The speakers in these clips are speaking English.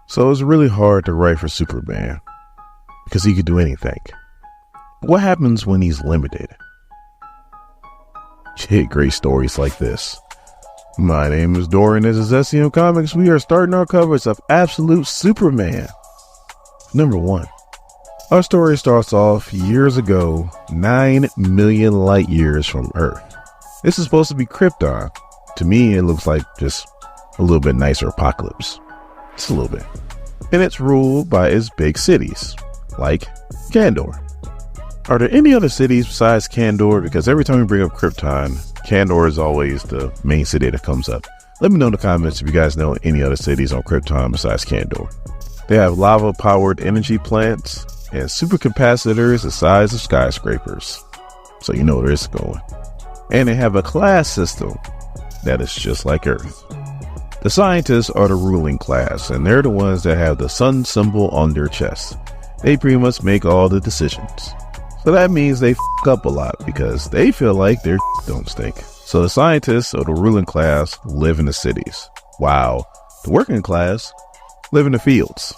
So it's really hard to write for Superman because he could do anything. But what happens when he's limited? You hit great stories like this. My name is Dorian. This is SCM Comics. We are starting our coverage of Absolute Superman. Number 1. Our story starts off years ago, 9 million light years from Earth. This is supposed to be Krypton. To me, it looks like just a little bit nicer apocalypse. Just a little bit. And it's ruled by its big cities, like Kandor. Are there any other cities besides Kandor? Because every time we bring up Krypton, Kandor is always the main city that comes up. Let me know in the comments if you guys know any other cities on Krypton besides Kandor. They have lava-powered energy plants and supercapacitors the size of skyscrapers. So you know where it's going. And they have a class system that is just like Earth. The scientists are the ruling class, and they're the ones that have the sun symbol on their chest. They pretty much make all the decisions. So that means they f up a lot because they feel like their don't stink. So the scientists or the ruling class live in the cities, while the working class live in the fields.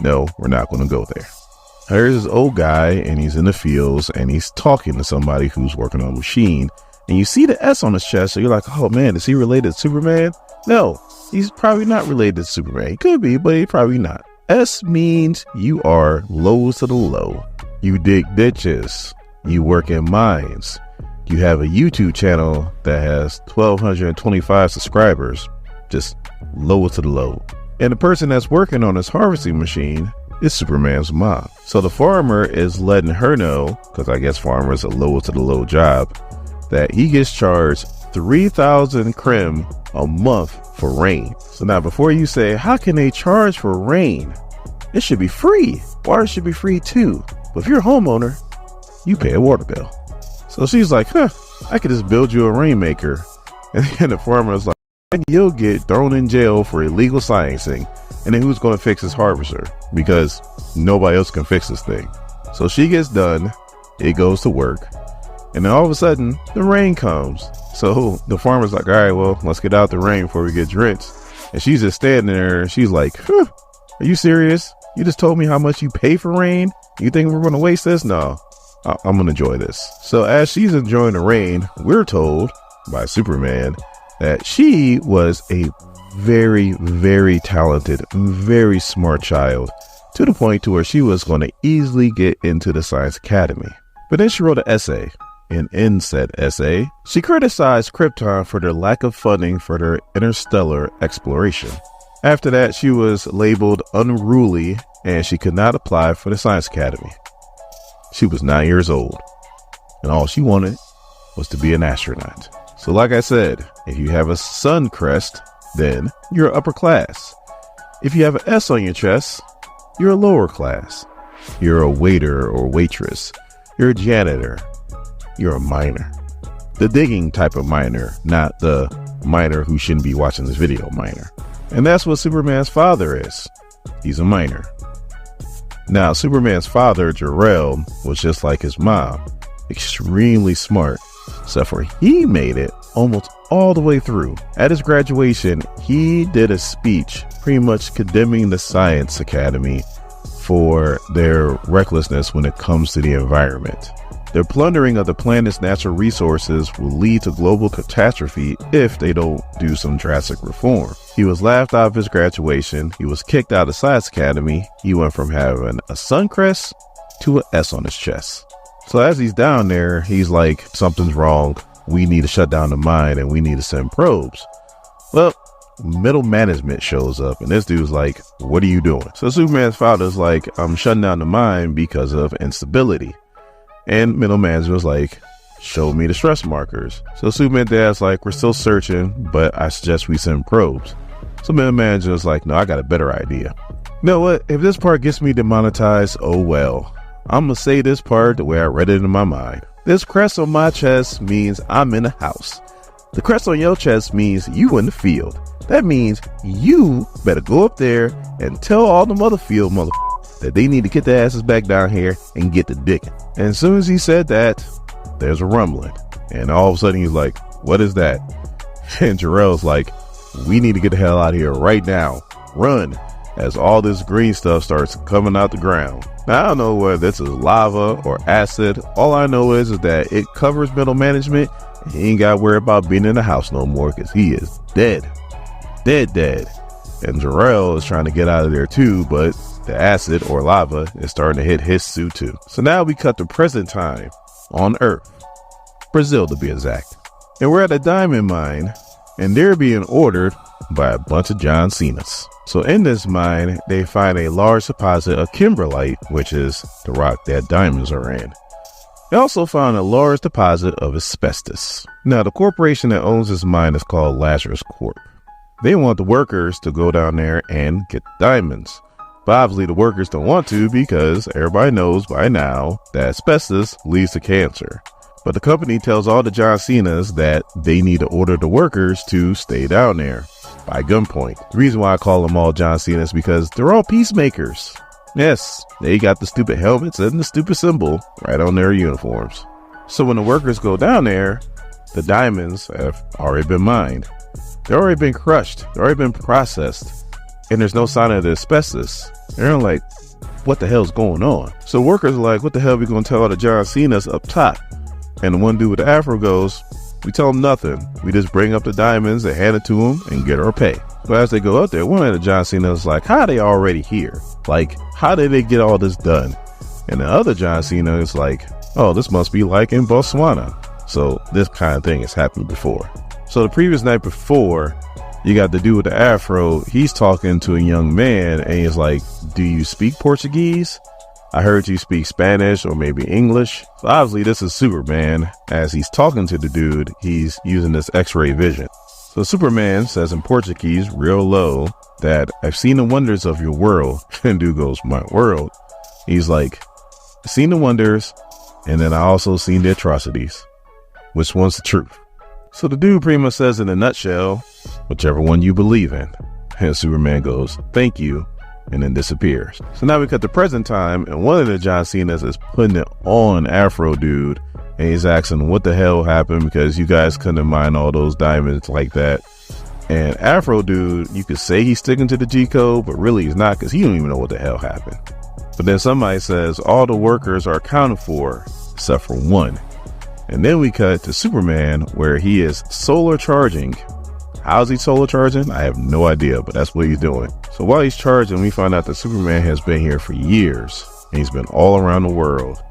No, we're not going to go there. There's this old guy, and he's in the fields, and he's talking to somebody who's working on a machine. And you see the S on his chest, so you're like, oh man, is he related to Superman? No, he's probably not related to Superman. He could be, but he's probably not. S means you are lowest to the low. You dig ditches. You work in mines. You have a YouTube channel that has 1,225 subscribers. Just lowest to the low. And the person that's working on this harvesting machine is Superman's mom. So the farmer is letting her know, because I guess farmers are lowest to the low job, that he gets charged 3,000 crim a month for rain. So now before you say, how can they charge for rain? It should be free. Water should be free too. But if you're a homeowner, you pay a water bill. So she's like, I could just build you a rainmaker. And then the farmer's like, and you'll get thrown in jail for illegal sciencing. And then who's going to fix this harvester? Because nobody else can fix this thing. So she gets done. It goes to work. And then all of a sudden, the rain comes. So the farmer's like, all right, well, let's get out the rain before we get drenched. And she's just standing there. And she's like, are you serious? You just told me how much you pay for rain? You think we're going to waste this? No, I'm going to enjoy this. So as she's enjoying the rain, we're told by Superman that she was a very, very talented, very smart child, to the point to where she was going to easily get into the Science Academy. But then she wrote an essay, and in said essay, she criticized Krypton for their lack of funding for their interstellar exploration. After that, she was labeled unruly, and she could not apply for the Science Academy. She was 9 years old, and all she wanted was to be an astronaut. So like I said, if you have a sun crest, then you're upper class. If you have an S on your chest, you're a lower class. You're a waiter or waitress. You're a janitor. You're a miner. The digging type of miner, not the miner who shouldn't be watching this video miner. And that's what Superman's father is. He's a miner. Now, Superman's father, Jor-El, was just like his mom, extremely smart, except for he made it almost all the way through. At his graduation, he did a speech pretty much condemning the Science Academy for their recklessness when it comes to the environment. Their plundering of the planet's natural resources will lead to global catastrophe if they don't do some drastic reform. He was laughed out of his graduation. He was kicked out of Science Academy. He went from having a sun crest to an S on his chest. So as he's down there, he's like, something's wrong. We need to shut down the mine and we need to send probes. Well, middle management shows up and this dude's like, what are you doing? So Superman's father's like, I'm shutting down the mine because of instability. And middle manager was like, show me the stress markers. So Superman dad's like, we're still searching, but I suggest we send probes. So middle manager was like, no, I got a better idea. You know what? If this part gets me demonetized, oh well. I'm gonna say this part the way I read it in my mind. This crest on my chest means I'm in a house. The crest on your chest means you in the field. That means you better go up there and tell all them other field motherfuckers that they need to get their asses back down here and get the digging. And as soon as he said that, there's a rumbling. And all of a sudden he's like, what is that? And Jor-El's like, we need to get the hell out of here right now. run, as all this green stuff starts coming out the ground. Now, I don't know whether this is lava or acid. All I know is that it covers middle management, and he ain't got to worry about being in the house no more because he is dead. Dead. And Jarrell is trying to get out of there too, but the acid or lava is starting to hit his suit too. So now we cut to present time on Earth, Brazil to be exact. And we're at a diamond mine, and they're being ordered by a bunch of John Cenas. So in this mine, they find a large deposit of kimberlite, which is the rock that diamonds are in. They also found a large deposit of asbestos. Now, the corporation that owns this mine is called Lazarus Corp. They want the workers to go down there and get the diamonds. But obviously the workers don't want to because everybody knows by now that asbestos leads to cancer. But the company tells all the John Cenas that they need to order the workers to stay down there by gunpoint. The reason why I call them all John Cenas is because they're all peacemakers. Yes, they got the stupid helmets and the stupid symbol right on their uniforms. So when the workers go down there, the diamonds have already been mined. They've already been crushed. They've already been processed. And there's no sign of the asbestos. They're like, what the hell's going on? So workers are like, what the hell are we going to tell all the John Cenas up top? And the one dude with the afro goes, we tell them nothing. We just bring up the diamonds and hand it to them and get our pay. So as they go up there, one of the John Cenas is like, how are they already here? Like, how did they get all this done? And the other John Cena is like, oh, this must be like in Botswana. So this kind of thing has happened before. So the previous night before, you got the dude with the afro. He's talking to a young man and he's like, do you speak Portuguese? I heard you speak Spanish or maybe English. So obviously this is Superman. As he's talking to the dude, he's using this x-ray vision. So Superman says in Portuguese real low that I've seen the wonders of your world. And dude goes, my world? He's like, I've seen the wonders and then I also seen the atrocities. Which one's the truth? So the dude pretty much says in a nutshell, whichever one you believe in. And Superman goes, thank you, and then disappears. So now we cut to present time, and one of the John Cenas is putting it on Afro dude, and he's asking what the hell happened because you guys couldn't mine all those diamonds like that. And Afro dude, you could say he's sticking to the G code, but really he's not because he don't even know what the hell happened. But then somebody says all the workers are accounted for except for one. And then we cut to Superman where he is solar charging. How's he solar charging? I have no idea, but that's what he's doing. So while he's charging, we find out that Superman has been here for years. And he's been all around the world.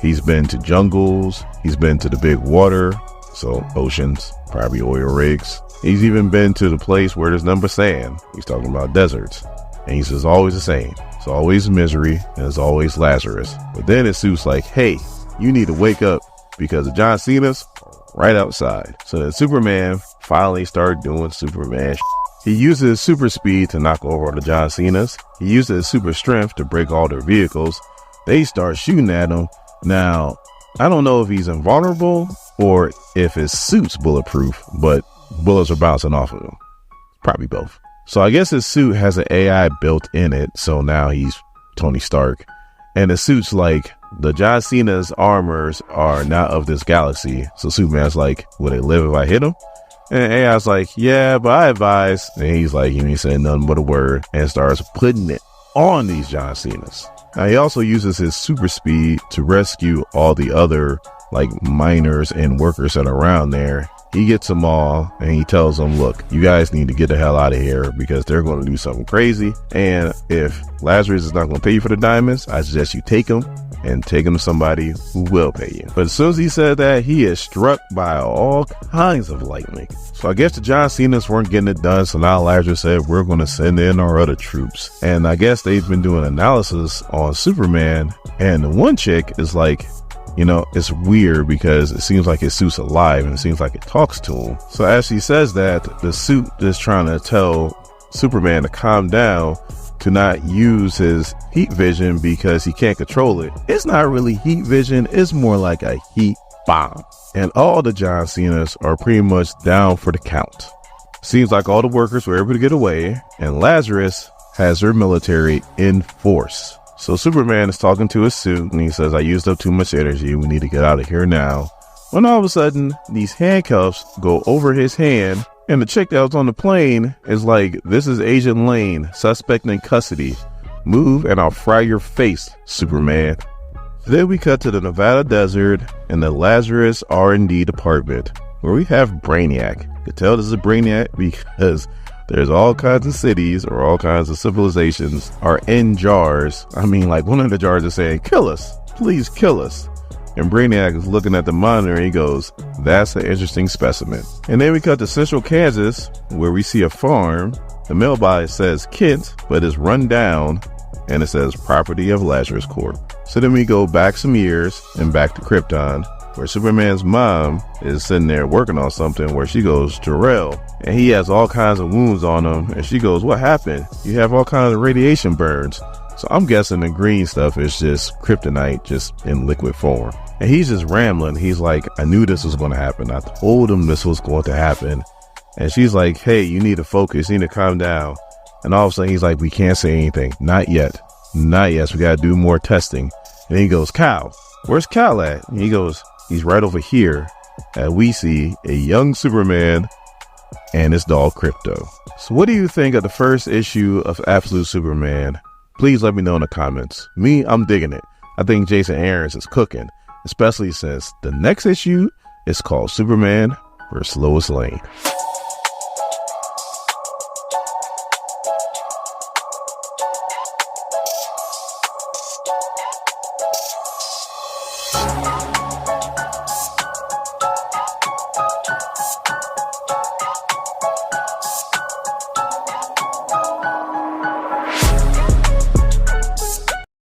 He's been to jungles. He's been to the big water. So oceans, probably oil rigs. He's even been to the place where there's none but sand. He's talking about deserts. And he's just always the same. It's always misery and it's always Lazarus. But then his suit's like, hey, you need to wake up because the John Cena's right outside. So then Superman finally started doing Superman. He uses super speed to knock over the John Cenas. He uses super strength to break all their vehicles. They start shooting at him. Now, I don't know if he's invulnerable or if his suit's bulletproof, but bullets are bouncing off of him. Probably both. So I guess his suit has an AI built in it. So now he's Tony Stark. And the suit's like, the John Cena's armors are not of this galaxy. So Superman's like, will they live if I hit him? And AI's like, yeah, but I advise. And he's like, you ain't saying nothing but a word, and starts putting it on these John Cenas. Now he also uses his super speed to rescue all the other like miners and workers that are around there. He gets them all and he tells them, look, you guys need to get the hell out of here because they're going to do something crazy. And if Lazarus is not going to pay you for the diamonds, I suggest you take them and take them to somebody who will pay you. But as soon as he said that, he is struck by all kinds of lightning. So I guess the John Cenas weren't getting it done. So now Lazarus said, we're going to send in our other troops. And I guess they've been doing analysis on Superman. And the one chick is like, you know, it's weird because it seems like his suit's alive and it seems like it talks to him. So as she says that, the suit is trying to tell Superman to calm down, to not use his heat vision because he can't control it. It's not really heat vision. It's more like a heat bomb. And all the John Cenas are pretty much down for the count. Seems like all the workers were able to get away and Lazarus has their military in force. So Superman is talking to his suit and he says, I used up too much energy. We need to get out of here now. When all of a sudden, these handcuffs go over his hand And the chick that was on the plane is like, "This is Agent Lane, suspect in custody. Move and I'll fry your face, Superman." Then we cut to the Nevada desert in the Lazarus R&D department, where we have Brainiac. You can tell this is a Brainiac because there's all kinds of cities or all kinds of civilizations are in jars. I mean, like one of the jars is saying, "Kill us, please kill us." And Brainiac is looking at the monitor and he goes, "That's an interesting specimen." And then we cut to Central Kansas, where we see a farm. The mailbox says Kent, but it's run down and it says property of Lazarus Corp. So then we go back some years and back to Krypton, where Superman's mom is sitting there working on something where she goes, "Jor-El," and he has all kinds of wounds on him. And she goes, "What happened? You have all kinds of radiation burns." So I'm guessing the green stuff is just kryptonite, just in liquid form. And he's just rambling. He's like, "I knew this was going to happen. I told him this was going to happen." And she's like, "Hey, you need to focus. You need to calm down." And all of a sudden he's like, "We can't say anything. Not yet. Not yet. So we got to do more testing." And he goes, "Cal, where's Cal at?" And he goes, "He's right over here." And we see a young Superman and his dog Krypto. So what do you think of the first issue of Absolute Superman? Please let me know in the comments. Me, I'm digging it. I think Jason Aaron's is cooking, especially since the next issue is called Superman vs. Lois Lane.